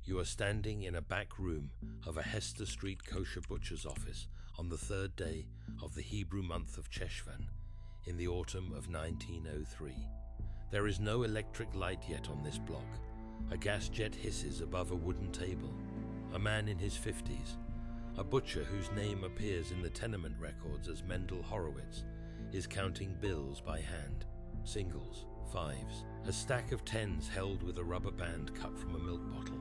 You are standing in a back room of a Hester Street kosher butcher's office on the third day of the Hebrew month of Cheshvan in the autumn of 1903. There is no electric light yet on this block. A gas jet hisses above a wooden table. A man in his 50s, a butcher whose name appears in the tenement records as Mendel Horowitz, is counting bills by hand. Singles, fives, a stack of tens held with a rubber band cut from a milk bottle.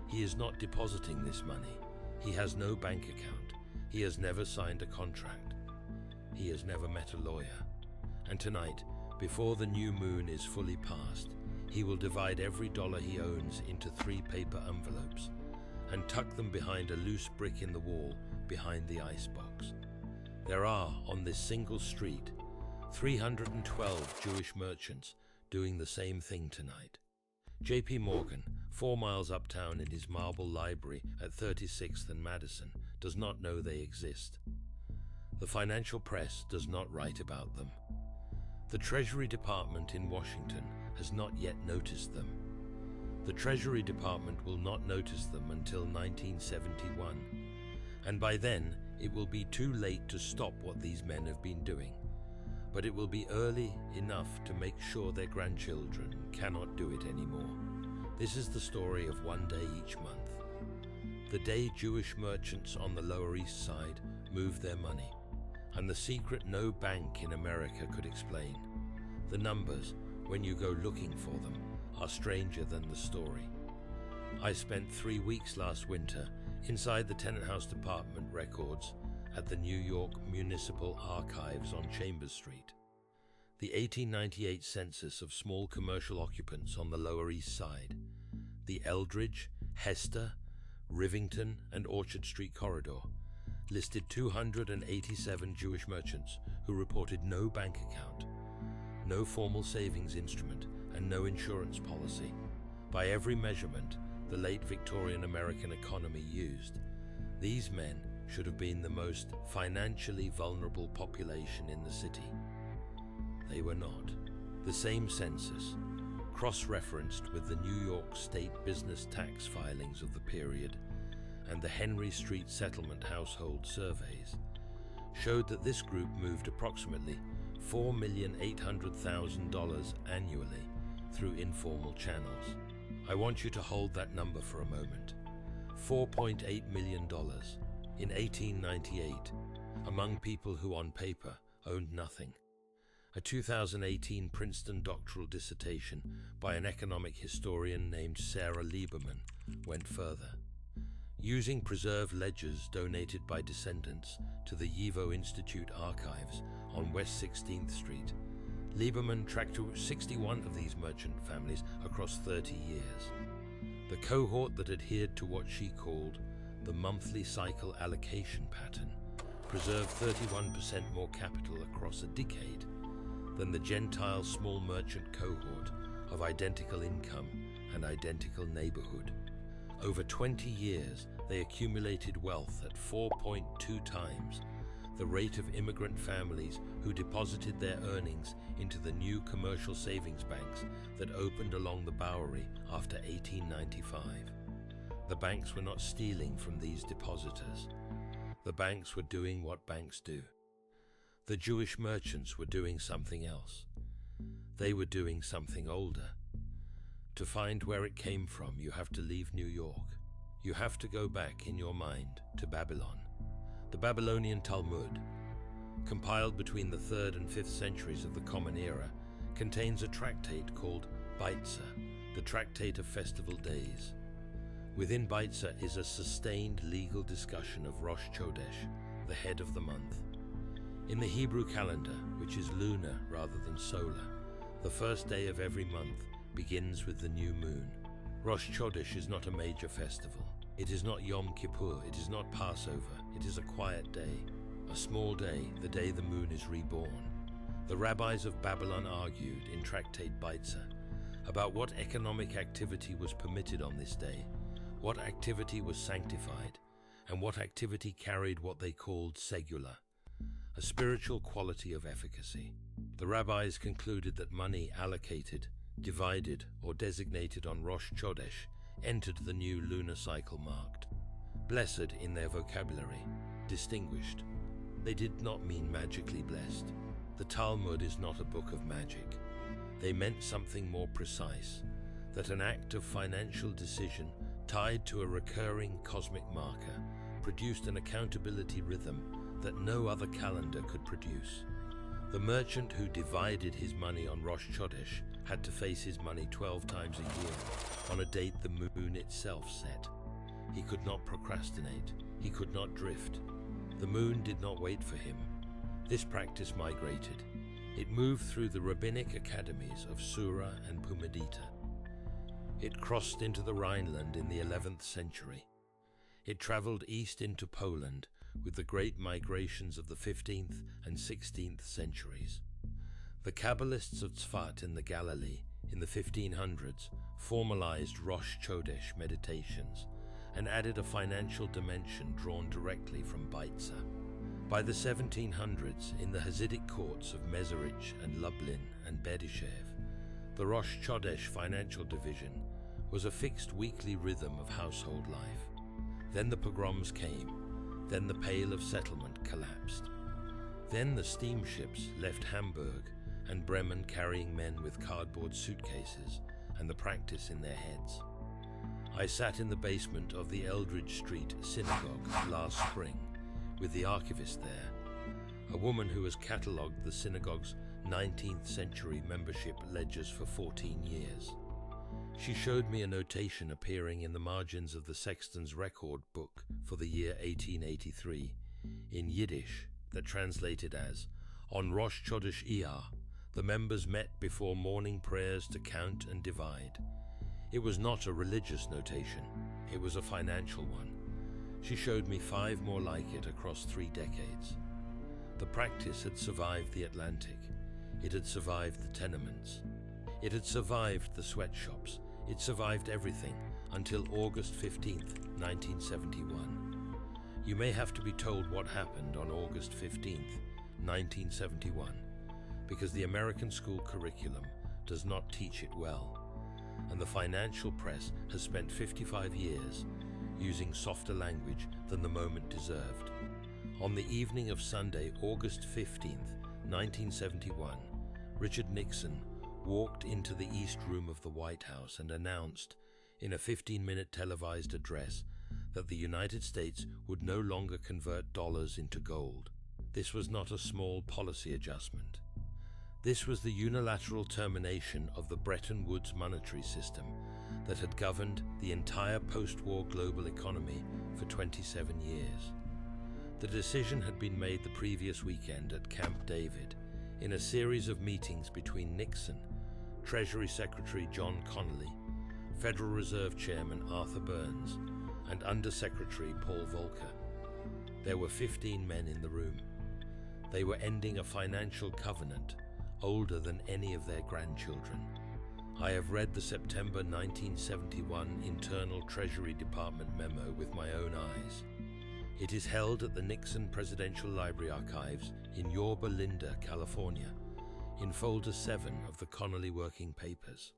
He is not depositing this money. He has no bank account. He has never signed a contract. He has never met a lawyer. And tonight, before the new moon is fully passed, he will divide every dollar he owns into 3 paper envelopes and tuck them behind a loose brick in the wall behind the icebox. There are, on this single street, 312 Jewish merchants doing the same thing tonight. J.P. Morgan, 4 miles uptown in his marble library at 36th and Madison, does not know they exist. The financial press does not write about them. The Treasury Department in Washington has not yet noticed them. The Treasury Department will not notice them until 1971, and by then it will be too late to stop what these men have been doing. But it will be early enough to make sure their grandchildren cannot do it anymore. This is the story of one day each month. The day Jewish merchants on the Lower East Side moved their money, and the secret no bank in America could explain. The numbers, when you go looking for them, are stranger than the story. I spent 3 weeks last winter inside the Tenant House Department records at the New York Municipal Archives on Chambers Street. The 1898 census of small commercial occupants on the Lower East Side, the Eldridge, Hester, Rivington, and Orchard Street corridor, listed 287 Jewish merchants who reported no bank account, no formal savings instrument, and no insurance policy. By every measurement the late Victorian American economy used, these men should have been the most financially vulnerable population in the city. They were not. The same census, cross-referenced with the New York State business tax filings of the period and the Henry Street Settlement household surveys, showed that this group moved approximately $4,800,000 annually through informal channels. I want you to hold that number for a moment. $4.8 million in 1898 among people who on paper owned nothing. A 2018 Princeton doctoral dissertation by an economic historian named Sarah Lieberman went further. Using preserved ledgers donated by descendants to the YIVO Institute archives on West 16th Street, Lieberman tracked 61 of these merchant families across 30 years. The cohort that adhered to what she called the monthly cycle allocation pattern preserved 31% more capital across a decade than the Gentile small merchant cohort of identical income and identical neighborhood. Over 20 years, they accumulated wealth at 4.2 times the rate of immigrant families who deposited their earnings into the new commercial savings banks that opened along the Bowery after 1895. The banks were not stealing from these depositors. The banks were doing what banks do. The Jewish merchants were doing something else. They were doing something older. To find where it came from, you have to leave New York. You have to go back in your mind to Babylon. The Babylonian Talmud, compiled between the 3rd and 5th centuries of the Common Era, contains a tractate called Beitza, the Tractate of Festival Days. Within Beitza is a sustained legal discussion of Rosh Chodesh, the head of the month. In the Hebrew calendar, which is lunar rather than solar, the first day of every month begins with the new moon. Rosh Chodesh is not a major festival. It is not Yom Kippur, it is not Passover, it is a quiet day, a small day, the day the moon is reborn. The rabbis of Babylon argued in Tractate Beitza about what economic activity was permitted on this day, what activity was sanctified, and what activity carried what they called segula, a spiritual quality of efficacy. The rabbis concluded that money allocated, divided, or designated on Rosh Chodesh entered the new lunar cycle marked. Blessed in their vocabulary, distinguished. They did not mean magically blessed. The Talmud is not a book of magic. They meant something more precise, that an act of financial decision tied to a recurring cosmic marker produced an accountability rhythm that no other calendar could produce. The merchant who divided his money on Rosh Chodesh had to face his money 12 times a year on a date the moon itself set. He could not procrastinate. He could not drift. The moon did not wait for him. This practice migrated. It moved through the rabbinic academies of Sura and Pumbedita. It crossed into the Rhineland in the 11th century. It traveled east into Poland with the great migrations of the 15th and 16th centuries. The Kabbalists of Tzfat in the Galilee in the 1500s formalized Rosh Chodesh meditations and added a financial dimension drawn directly from Beitza. By the 1700s, in the Hasidic courts of Mezerich and Lublin and Berdyshev, the Rosh Chodesh financial division was a fixed weekly rhythm of household life. Then the pogroms came. Then the Pale of Settlement collapsed. Then the steamships left Hamburg and Bremen carrying men with cardboard suitcases and the practice in their heads. I sat in the basement of the Eldridge Street Synagogue last spring with the archivist there, a woman who has catalogued the synagogue's 19th century membership ledgers for 14 years. She showed me a notation appearing in the margins of the sexton's record book for the year 1883 in Yiddish that translated as, "On Rosh Chodesh Iyar, the members met before morning prayers to count and divide." It was not a religious notation, it was a financial one. She showed me 5 more like it across 3 decades. The practice had survived the Atlantic. It had survived the tenements. It had survived the sweatshops. It survived everything until August 15th, 1971. You may have to be told what happened on August 15th, 1971, because the American school curriculum does not teach it well, and the financial press has spent 55 years using softer language than the moment deserved. On the evening of Sunday, August 15th, 1971, Richard Nixon walked into the East Room of the White House and announced, in a 15-minute televised address, that the United States would no longer convert dollars into gold. This was not a small policy adjustment. This was the unilateral termination of the Bretton Woods monetary system that had governed the entire post-war global economy for 27 years. The decision had been made the previous weekend at Camp David in a series of meetings between Nixon, Treasury Secretary John Connally, Federal Reserve Chairman Arthur Burns, and Undersecretary Paul Volcker. There were 15 men in the room. They were ending a financial covenant older than any of their grandchildren. I have read the September 1971 Internal Treasury Department memo with my own eyes. It is held at the Nixon Presidential Library Archives in Yorba Linda, California, in folder 7 of the Connally Working Papers.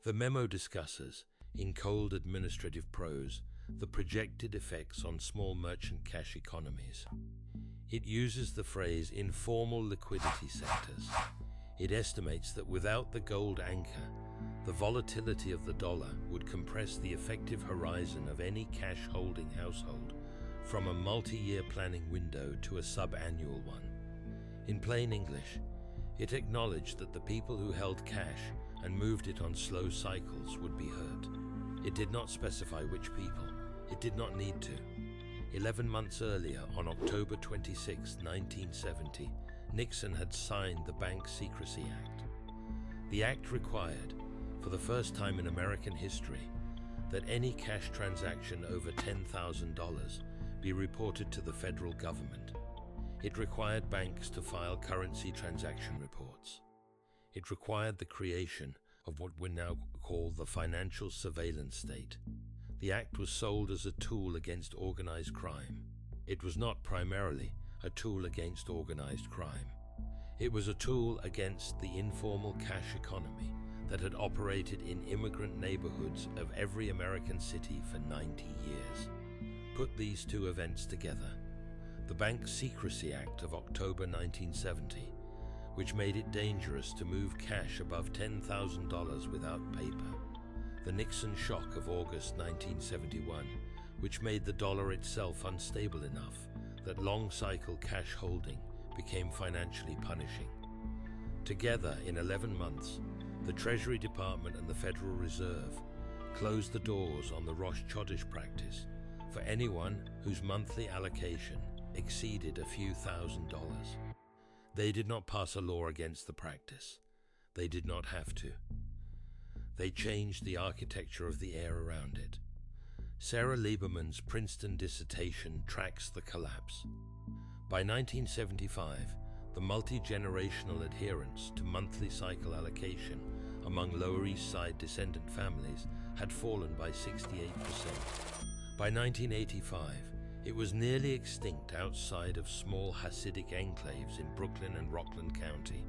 The memo discusses, in cold administrative prose, the projected effects on small merchant cash economies. It uses the phrase informal liquidity sectors. It estimates that without the gold anchor, the volatility of the dollar would compress the effective horizon of any cash-holding household from a multi-year planning window to a sub-annual one. In plain English, it acknowledged that the people who held cash and moved it on slow cycles would be hurt. It did not specify which people. It did not need to. 11 months earlier, on October 26, 1970, Nixon had signed the Bank Secrecy Act. The act required, for the first time in American history, that any cash transaction over $10,000 be reported to the federal government. It required banks to file currency transaction reports. It required the creation of what we now call the financial surveillance state. The act was sold as a tool against organized crime. It was not primarily a tool against organized crime. It was a tool against the informal cash economy that had operated in immigrant neighborhoods of every American city for 90 years. Put these two events together. The Bank Secrecy Act of October 1970, which made it dangerous to move cash above $10,000 without paper. The Nixon shock of August 1971, which made the dollar itself unstable enough that long-cycle cash holding became financially punishing. Together, in 11 months, the Treasury Department and the Federal Reserve closed the doors on the Rosh Chodesh practice for anyone whose monthly allocation exceeded a few $1,000s. They did not pass a law against the practice. They did not have to. They changed the architecture of the air around it. Sarah Lieberman's Princeton dissertation tracks the collapse. By 1975, the multi-generational adherence to monthly cycle allocation among Lower East Side descendant families had fallen by 68%. By 1985, it was nearly extinct outside of small Hasidic enclaves in Brooklyn and Rockland County.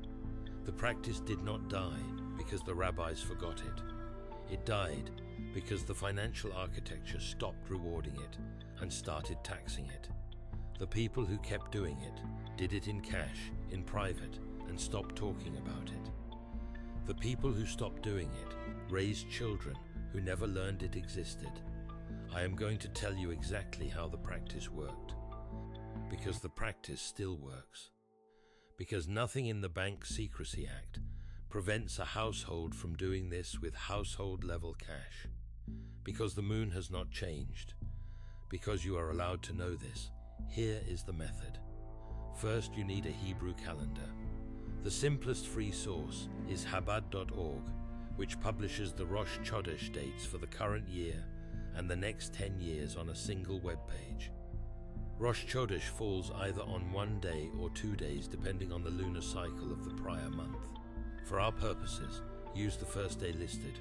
The practice did not die because the rabbis forgot it. It died because the financial architecture stopped rewarding it and started taxing it. The people who kept doing it did it in cash, in private, and stopped talking about it. The people who stopped doing it raised children who never learned it existed. I am going to tell you exactly how the practice worked. Because the practice still works. Because nothing in the Bank Secrecy Act prevents a household from doing this with household-level cash. Because the moon has not changed. Because you are allowed to know this. Here is the method. First, you need a Hebrew calendar. The simplest free source is Chabad.org, which publishes the Rosh Chodesh dates for the current year and the next 10 years on a single web page. Rosh Chodesh falls either on one day or 2 days depending on the lunar cycle of the prior month. For our purposes, use the first day listed.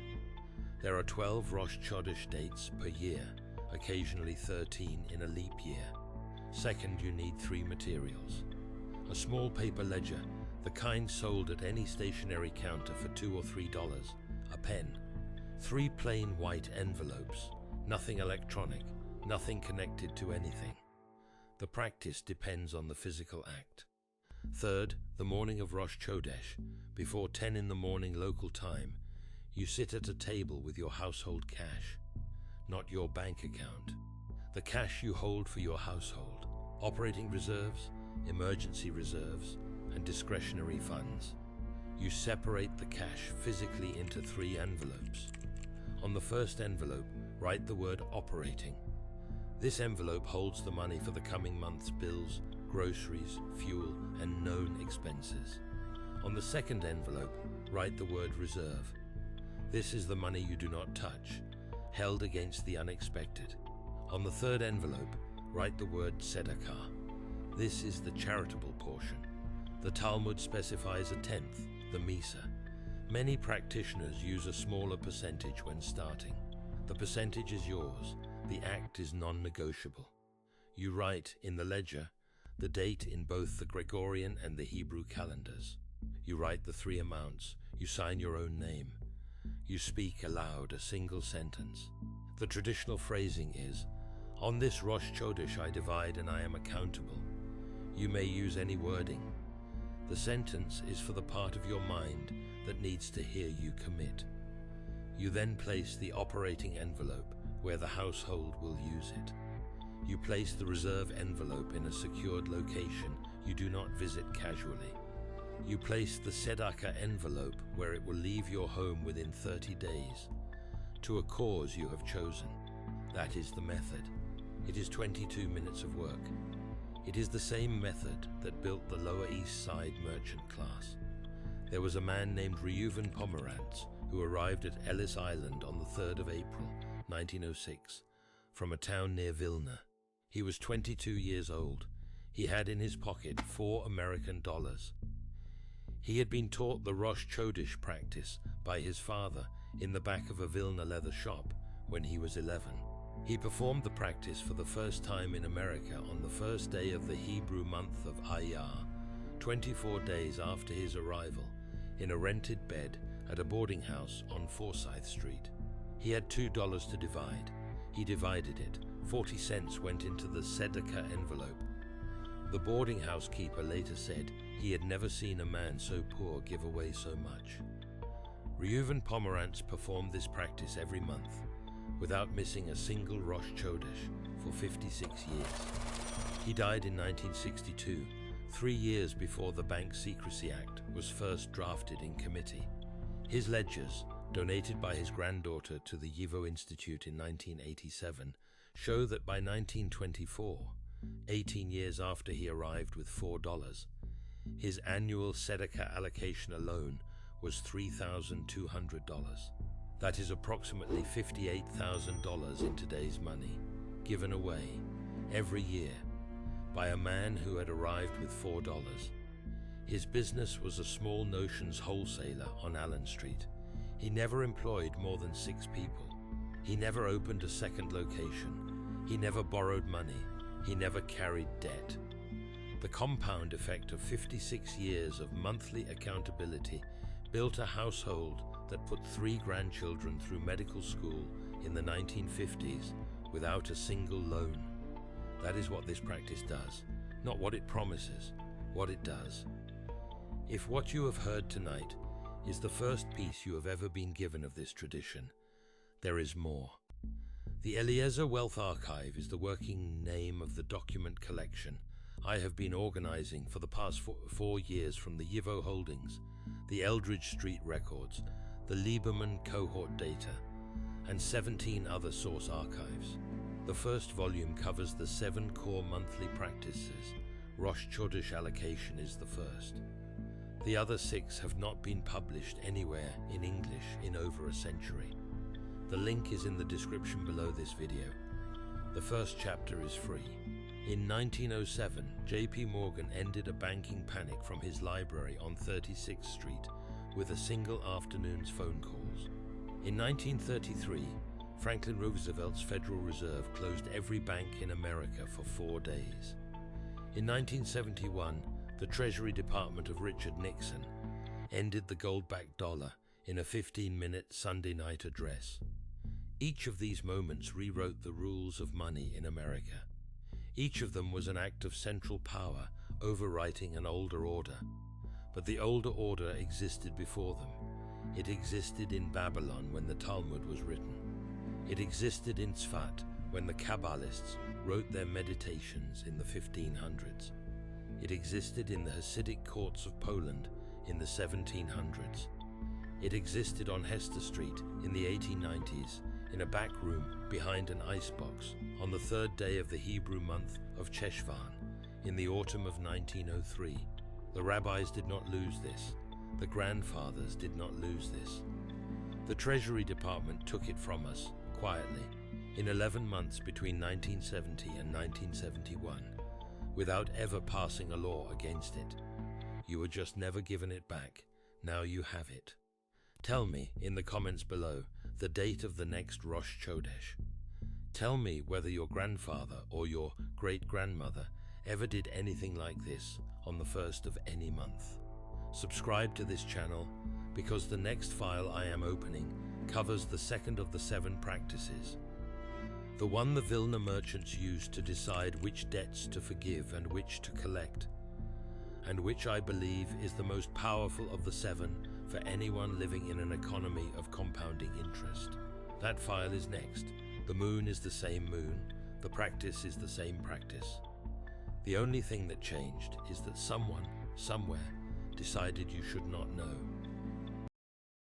There are 12 Rosh Chodesh dates per year, occasionally 13 in a leap year. Second, you need 3 materials. A small paper ledger, the kind sold at any stationery counter for $2 or $3, a pen, 3 plain white envelopes, nothing electronic, nothing connected to anything. The practice depends on the physical act. Third, the morning of Rosh Chodesh, before 10 in the morning local time, you sit at a table with your household cash, not your bank account. The cash you hold for your household, operating reserves, emergency reserves, and discretionary funds. You separate the cash physically into 3 envelopes. On the first envelope, write the word operating. This envelope holds the money for the coming month's bills, groceries, fuel, and known expenses. On the second envelope, write the word reserve. This is the money you do not touch, held against the unexpected. On the third envelope, write the word tzedakah. This is the charitable portion. The Talmud specifies a tenth, the Misa. Many practitioners use a smaller percentage when starting. The percentage is yours. The act is non-negotiable. You write in the ledger the date in both the Gregorian and the Hebrew calendars. You write the 3 amounts. You sign your own name. You speak aloud a single sentence. The traditional phrasing is, "On this Rosh Chodesh I divide and I am accountable." You may use any wording. The sentence is for the part of your mind that needs to hear you commit. You then place the operating envelope where the household will use it. You place the reserve envelope in a secured location you do not visit casually. You place the tzedakah envelope where it will leave your home within 30 days, to a cause you have chosen. That is the method. It is 22 minutes of work. It is the same method that built the Lower East Side merchant class. There was a man named Reuven Pomerantz who arrived at Ellis Island on the 3rd of April, 1906, from a town near Vilna. He was 22 years old. He had in his pocket $4 American. He had been taught the Rosh Chodesh practice by his father in the back of a Vilna leather shop when he was 11. He performed the practice for the first time in America on the first day of the Hebrew month of Iyar, 24 days after his arrival, in a rented bed at a boarding house on Forsyth Street. He had $2 to divide. He divided it. 40 cents went into the tzedakah envelope. The boarding house keeper later said he had never seen a man so poor give away so much. Reuven Pomerantz performed this practice every month, without missing a single Rosh Chodesh, for 56 years. He died in 1962, 3 years before the Bank Secrecy Act was first drafted in committee. His ledgers, donated by his granddaughter to the YIVO Institute in 1987, show that by 1924, 18 years after he arrived with $4, his annual tzedakah allocation alone was $3,200. That is approximately $58,000 in today's money, given away every year by a man who had arrived with $4. His business was a small notions wholesaler on Allen Street. He never employed more than 6 people. He never opened a second location. He never borrowed money. He never carried debt. The compound effect of 56 years of monthly accountability built a household that put 3 grandchildren through medical school in the 1950s without a single loan. That is what this practice does, not what it promises, what it does. If what you have heard tonight is the first piece you have ever been given of this tradition, there is more. The Eliezer Wealth Archive is the working name of the document collection I have been organizing for the past 4 years from the YIVO Holdings, the Eldridge Street Records, the Lieberman Cohort Data, and 17 other source archives. The first volume covers the 7 core monthly practices. Rosh Chodesh allocation is the first. The other 6 have not been published anywhere in English in over a century. The link is in the description below this video. The first chapter is free. In 1907, J.P. Morgan ended a banking panic from his library on 36th Street with a single afternoon's phone calls. In 1933, Franklin Roosevelt's Federal Reserve closed every bank in America for 4 days. In 1971, the Treasury Department of Richard Nixon ended the gold-backed dollar in a 15-minute Sunday night address. Each of these moments rewrote the rules of money in America. Each of them was an act of central power overwriting an older order. But the older order existed before them. It existed in Babylon when the Talmud was written. It existed in Tzfat when the Kabbalists wrote their meditations in the 1500s. It existed in the Hasidic courts of Poland in the 1700s. It existed on Hester Street in the 1890s in a back room behind an icebox on the 3rd day of the Hebrew month of Cheshvan in the autumn of 1903. The rabbis did not lose this. The grandfathers did not lose this. The Treasury Department took it from us, quietly, in 11 months between 1970 and 1971, without ever passing a law against it. You were just never given it back. Now you have it. Tell me, in the comments below, the date of the next Rosh Chodesh. Tell me whether your grandfather or your great-grandmother ever did anything like this on the first of any month. Subscribe to this channel because the next file I am opening covers the second of the 7 practices. The one the Vilna merchants used to decide which debts to forgive and which to collect, and which I believe is the most powerful of the 7 for anyone living in an economy of compounding interest. That file is next. The moon is the same moon. The practice is the same practice. The only thing that changed is that someone, somewhere, decided you should not know.